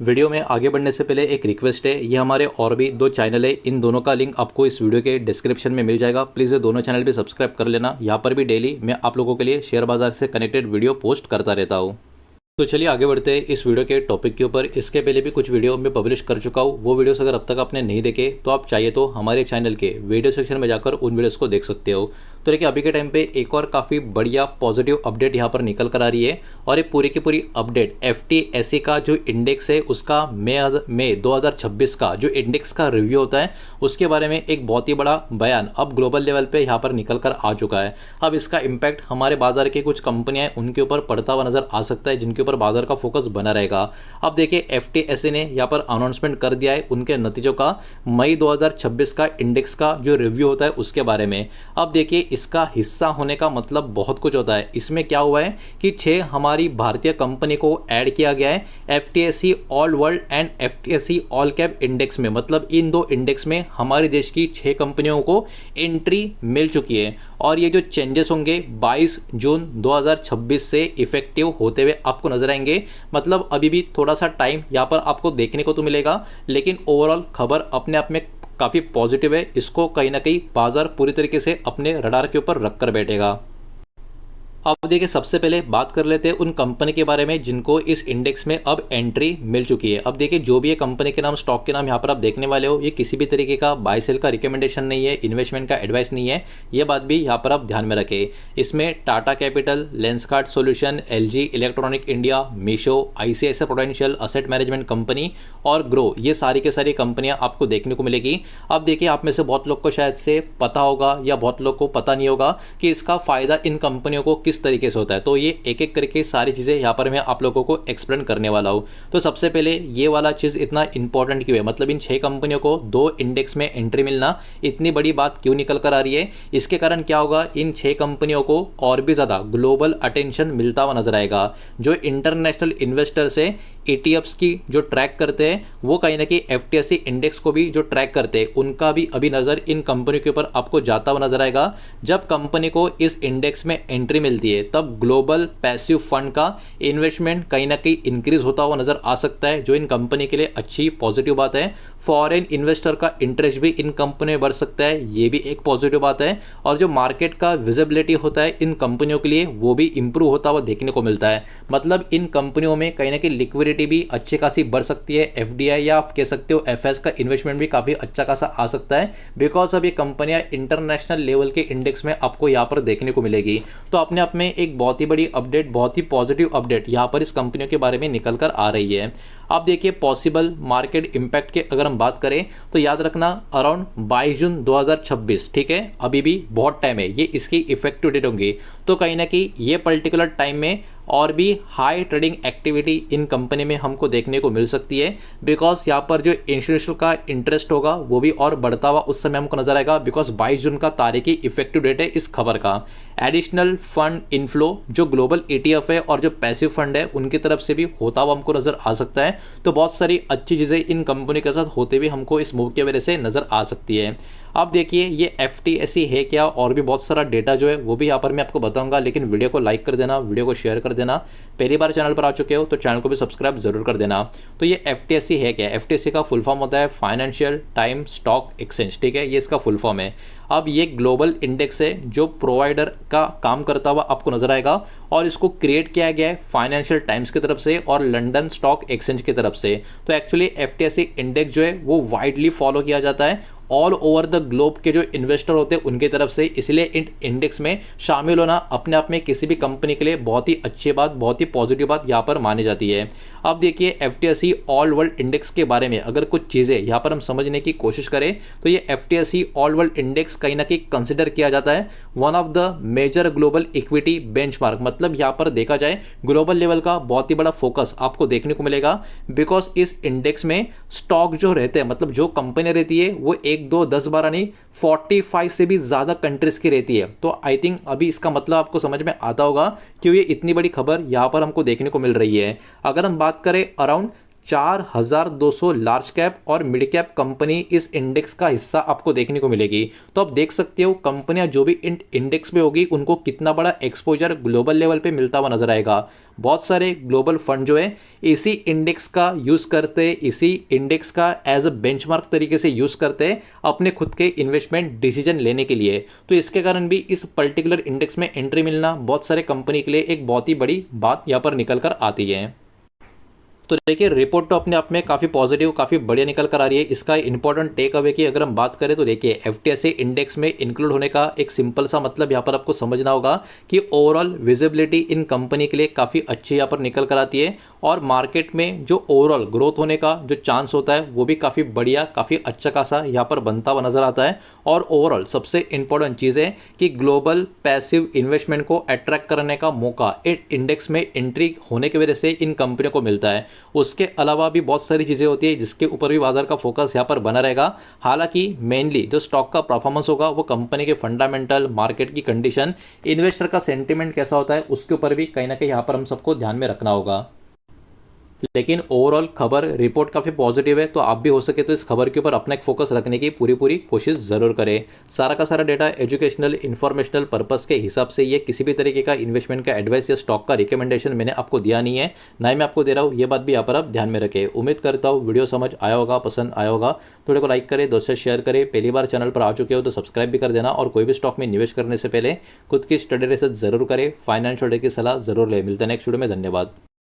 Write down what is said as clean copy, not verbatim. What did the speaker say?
Video में आगे बढ़ने से पहले एक रिक्वेस्ट है, ये हमारे और भी दो चैनल है, इन दोनों का लिंक आपको इस वीडियो के डिस्क्रिप्शन में मिल जाएगा। प्लीज़ ये दोनों चैनल भी सब्सक्राइब कर लेना। यहाँ पर भी डेली मैं आप लोगों के लिए शेयर बाजार से कनेक्टेड वीडियो पोस्ट करता रहता हूँ। तो चलिए आगे बढ़ते हैं इस वीडियो के टॉपिक के ऊपर। इसके पहले भी कुछ वीडियो मैं पब्लिश कर चुका हूँ, वो वीडियोस अगर अब तक आपने नहीं देखे तो आप चाहिए तो हमारे चैनल के वीडियो सेक्शन में जाकर उन वीडियोस को देख सकते हो। तो देखिए अभी के टाइम पे एक और काफ़ी बढ़िया पॉजिटिव अपडेट यहाँ पर निकल कर आ रही है, और ये पूरी की पूरी अपडेट FTSE का जो इंडेक्स है उसका मई 2026 का जो इंडेक्स का रिव्यू होता है उसके बारे में एक बहुत ही बड़ा बयान अब ग्लोबल लेवल पे यहाँ पर निकल कर आ चुका है। अब इसका इम्पैक्ट हमारे बाजार के कुछ कंपनियां हैं उनके ऊपर पड़ता हुआ नजर आ सकता है, जिनके ऊपर बाजार का फोकस बना रहेगा। अब देखिए FTSE ने यहाँ पर अनाउंसमेंट कर दिया है उनके नतीजों का, मई 2026 का इंडेक्स का जो रिव्यू होता है उसके बारे में। अब देखिए इसका हिस्सा होने का मतलब बहुत कुछ होता है। इसमें क्या हुआ है कि 6 हमारी भारतीय कंपनी को ऐड किया गया है FTSE all world and FTSE all cap index में। मतलब इन दो इंडेक्स में हमारे देश की 6 कंपनियों को एंट्री मिल चुकी है, और ये जो चेंजेस होंगे 22 जून 2026 से इफेक्टिव होते हुए आपको नजर आएंगे। मतलब अभी भी थोड़ा सा टाइम यहाँ पर आपको देखने को तो मिलेगा, लेकिन ओवरऑल खबर अपने आप में काफ़ी पॉजिटिव है। इसको कहीं ना कहीं बाजार पूरी तरीके से अपने रडार के ऊपर रख कर बैठेगा। अब देखिए सबसे पहले बात कर लेते हैं उन कंपनी के बारे में जिनको इस इंडेक्स में अब एंट्री मिल चुकी है। अब देखिए जो भी ये कंपनी के नाम, स्टॉक के नाम यहाँ पर आप देखने वाले हो, ये किसी भी तरीके का बाय सेल का रिकमेंडेशन नहीं है, इन्वेस्टमेंट का एडवाइस नहीं है, ये बात भी यहाँ पर आप ध्यान में रखें। इसमें Tata capital, Lenskart solution, LG electronic India, Meesho, ICICI prudential asset management company और ग्रो, ये सारी के सारी कंपनियां आपको देखने को मिलेगी। अब देखिए आप में से बहुत लोग को शायद से पता होगा या बहुत लोग को पता नहीं होगा कि इसका फायदा इन कंपनियों को किस तरीके से होता है। तो ये एक एक करके सारी चीज़ें यहाँ पर मैं आप लोगों को एक्सप्लेन करने वाला हूँ। तो सबसे पहले ये वाला चीज़ इतना इंपॉर्टेंट क्यों है, मतलब इन 6 कंपनियों को 2 इंडेक्स में एंट्री मिलना इतनी बड़ी बात क्यों निकल कर आ रही है। इसके कारण क्या होगा, इन 6 कंपनियों को और भी ज़्यादा ग्लोबल अटेंशन मिलता हुआ नजर आएगा। जो इंटरनेशनल इन्वेस्टर्स है ETFs की जो ट्रैक करते हैं, वो कहीं ना कहीं FTSE इंडेक्स को भी जो ट्रैक करते हैं, उनका भी अभी नज़र इन कंपनियों के ऊपर आपको जाता हुआ नजर आएगा। जब कंपनी को इस इंडेक्स में एंट्री मिलती है तब ग्लोबल पैसिव फंड का इन्वेस्टमेंट कहीं ना कहीं इंक्रीज होता हुआ नजर आ सकता है, जो इन कंपनी के लिए अच्छी पॉजिटिव बात है। फॉरेन इन्वेस्टर का इंटरेस्ट भी इन कंपनी में बढ़ सकता है, ये भी एक पॉजिटिव बात है। और जो मार्केट का विजिबिलिटी होता है इन कंपनियों के लिए, वो भी इंप्रूव होता हुआ देखने को मिलता है। मतलब इन कंपनियों में कहीं ना कहीं लिक्विडिटी भी अच्छी खासी बढ़ सकती है। FDI या आप कह सकते हो FS का इन्वेस्टमेंट भी काफ़ी अच्छा खासा आ सकता है, बिकॉज अब ये कंपनियां इंटरनेशनल लेवल के इंडेक्स में आपको यहाँ पर देखने को मिलेगी। तो अपने आप में एक बहुत ही बड़ी अपडेट, बहुत ही पॉजिटिव अपडेट यहाँ पर इस कंपनियों के बारे में निकल कर आ रही है। आप देखिए पॉसिबल मार्केट इंपैक्ट के अगर हम बात करें तो याद रखना अराउंड 22 जून 2026, ठीक है, अभी भी बहुत टाइम है, ये इसकी इफेक्टिव डेट होंगी। तो कहीं ना कहीं ये पर्टिकुलर टाइम में और भी high trading activity in company में हमको देखने को मिल सकती है, बिकॉज यहाँ पर जो इंस्टीट्यूशनल का इंटरेस्ट होगा वो भी और बढ़ता हुआ उस समय हमको नजर आएगा, बिकॉज 22 जून का तारीख ही इफेक्टिव डेट है इस खबर का। एडिशनल फंड इनफ्लो जो ग्लोबल ETF है और जो पैसिव फंड है उनकी तरफ से भी होता हुआ हमको नजर आ सकता है। तो बहुत सारी अच्छी चीज़ें इन कंपनी के साथ होते हुए हमको इस मूव की वजह से नजर आ सकती है। अब देखिए ये FTSE है क्या, और भी बहुत सारा डेटा जो है वो भी यहाँ पर मैं आपको बताऊंगा, लेकिन वीडियो को लाइक कर देना, वीडियो को शेयर कर देना। पहली बार चैनल पर आ चुके हो तो चैनल को भी सब्सक्राइब जरूर कर देना। तो ये FTSE है क्या, FTSE का फुल फॉर्म होता है फाइनेंशियल टाइम स्टॉक एक्सचेंज, ठीक है, ये इसका फुल फॉर्म है। अब ये ग्लोबल इंडेक्स है जो प्रोवाइडर का काम करता हुआ आपको नजर आएगा, और इसको क्रिएट किया गया है फाइनेंशियल टाइम्स की तरफ से और लंदन स्टॉक एक्सचेंज की तरफ से। तो एक्चुअली FTSE इंडेक्स जो है वो वाइडली फॉलो किया जाता है ऑल ओवर द ग्लोब के जो इन्वेस्टर होते हैं उनके तरफ से, इसलिए इन इंडेक्स में शामिल होना अपने आप में किसी भी कंपनी के लिए बहुत ही अच्छी बात, बहुत ही पॉजिटिव बात यहाँ पर मानी जाती है। अब देखिए FTSE ऑल वर्ल्ड इंडेक्स के बारे में अगर कुछ चीज़ें यहाँ पर हम समझने की कोशिश करें तो ये FTSE ऑल वर्ल्ड इंडेक्स कहीं ना कहीं कंसिडर किया जाता है one of the major global equity benchmark. मतलब यहाँ पर देखा जाए ग्लोबल लेवल का बहुत ही बड़ा फोकस आपको देखने को मिलेगा, बिकॉज इस इंडेक्स में स्टॉक जो रहते हैं, मतलब जो कंपनी रहती है वो 1, 2, 10, 12 नहीं 45 से भी ज़्यादा कंट्रीज़ की रहती है। तो आई थिंक अभी इसका मतलब आपको समझ में आता होगा कि ये इतनी बड़ी खबर यहाँ पर हमको देखने को मिल रही है। अगर हम बात करें अराउंड 4200 लार्ज कैप और मिड कैप कंपनी इस इंडेक्स का हिस्सा आपको देखने को मिलेगी। तो आप देख सकते हो कंपनियां जो भी इंडेक्स में होगी उनको कितना बड़ा एक्सपोजर ग्लोबल लेवल पे मिलता हुआ नजर आएगा। बहुत सारे ग्लोबल फंड जो है इसी इंडेक्स का यूज़ करते, इसी इंडेक्स का एज अ बेंचमार्क तरीके से यूज़ करते हैं अपने खुद के इन्वेस्टमेंट डिसीजन लेने के लिए। तो इसके कारण भी इस पर्टिकुलर इंडेक्स में एंट्री मिलना बहुत सारे कंपनी के लिए एक बहुत ही बड़ी बात यहाँ पर निकल कर आती है। तो देखिए रिपोर्ट तो अपने आप में काफ़ी पॉजिटिव, काफ़ी बढ़िया निकल कर आ रही है। इसका इंपॉर्टेंट टेक अवे की अगर हम बात करें तो देखिए एफटीएसई इंडेक्स में इंक्लूड होने का एक सिंपल सा मतलब यहाँ पर आपको समझना होगा कि ओवरऑल विजिबिलिटी इन कंपनी के लिए काफ़ी अच्छी यहाँ पर निकल कर आती है और मार्केट में जो ओवरऑल ग्रोथ होने का जो चांस होता है वो भी काफ़ी बढ़िया, काफ़ी अच्छा खासा यहाँ पर बनता हुआ नजर आता है। और ओवरऑल सबसे इंपॉर्टेंट चीज़ है कि ग्लोबल पैसिव इन्वेस्टमेंट को अट्रैक्ट करने का मौका इंडेक्स में एंट्री होने की वजह से इन कंपनियों को मिलता है। उसके अलावा भी बहुत सारी चीज़ें होती है जिसके ऊपर भी बाजार का फोकस यहाँ पर बना रहेगा। हालांकि मेनली जो स्टॉक का परफॉर्मेंस होगा वो कंपनी के फंडामेंटल, मार्केट की कंडीशन, इन्वेस्टर का सेंटीमेंट कैसा होता है उसके ऊपर भी कहीं ना कहीं यहाँ पर हम सबको ध्यान में रखना होगा। लेकिन ओवरऑल खबर रिपोर्ट काफ़ी पॉजिटिव है, तो आप भी हो सके तो इस खबर के ऊपर अपना एक फोकस रखने की पूरी पूरी कोशिश ज़रूर करें। सारा का सारा डेटा एजुकेशनल, इन्फॉर्मेशनल पर्पस के हिसाब से ये किसी भी तरीके का इन्वेस्टमेंट का एडवाइस या स्टॉक का रिकमेंडेशन मैंने आपको दिया नहीं है, ना ही मैं आपको दे रहा हूँ। ये बात भी यहाँ पर आप ध्यान में रखें। उम्मीद करता हूँ वीडियो समझ आया होगा, पसंद आया होगा। वीडियो को लाइक करें, दोस्तों शेयर करें। पहली बार चैनल पर आ चुके हो तो सब्सक्राइब भी कर देना और कोई भी स्टॉक में निवेश करने से पहले खुद की स्टडी रिसर्च जरूर करें, फाइनेंशियल डे की सलाह जरूर लें। मिलते हैं नेक्स्ट वीडियो में, धन्यवाद।